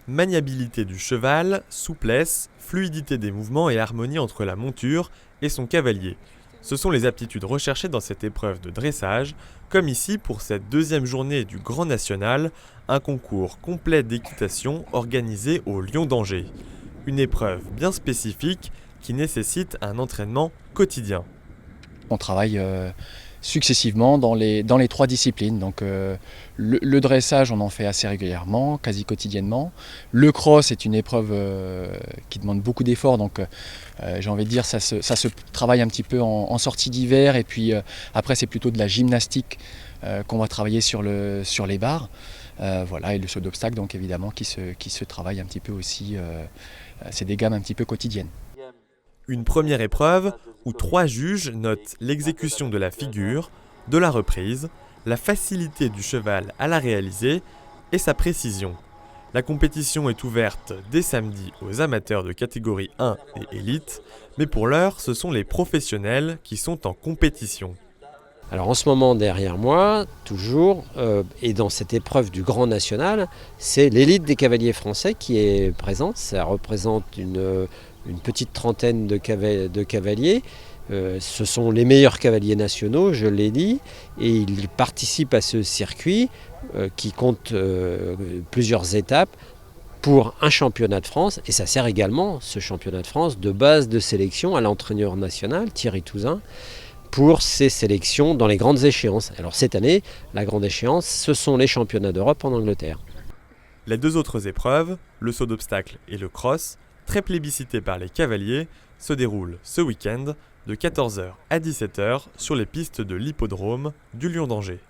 Maniabilité du cheval, souplesse, fluidité des mouvements et harmonie entre la monture et son cavalier. Ce sont les aptitudes recherchées dans cette épreuve de dressage, comme ici pour cette deuxième journée du Grand National, un concours complet d'équitation organisé au Lion d'Angers. Une épreuve bien spécifique qui nécessite un entraînement quotidien. On travaille successivement dans les 3 disciplines. Donc le dressage, on en fait assez régulièrement, quasi quotidiennement. Le cross est une épreuve qui demande beaucoup d'efforts, donc j'ai envie de dire ça se travaille un petit peu en sortie d'hiver, et puis après c'est plutôt de la gymnastique qu'on va travailler sur les barres. Voilà, et le saut d'obstacle, donc évidemment qui se travaille un petit peu aussi, c'est des gammes un petit peu quotidiennes. Une première épreuve où 3 juges notent l'exécution de la figure, de la reprise, la facilité du cheval à la réaliser et sa précision. La compétition est ouverte dès samedi aux amateurs de catégorie 1 et élite, mais pour l'heure, ce sont les professionnels qui sont en compétition. Alors en ce moment derrière moi, toujours, et dans cette épreuve du Grand National, c'est l'élite des cavaliers français qui est présente. Ça représente une petite trentaine de cavaliers. Ce sont les meilleurs cavaliers nationaux, je l'ai dit, et ils participent à ce circuit qui compte plusieurs étapes pour un championnat de France. Et ça sert également, ce championnat de France, de base de sélection à l'entraîneur national, Thierry Touzin, pour ces sélections dans les grandes échéances. Alors cette année, la grande échéance, ce sont les championnats d'Europe en Angleterre. Les 2 autres épreuves, le saut d'obstacle et le cross, très plébiscités par les cavaliers, se déroulent ce week-end de 14h à 17h sur les pistes de l'hippodrome du Lion d'Angers.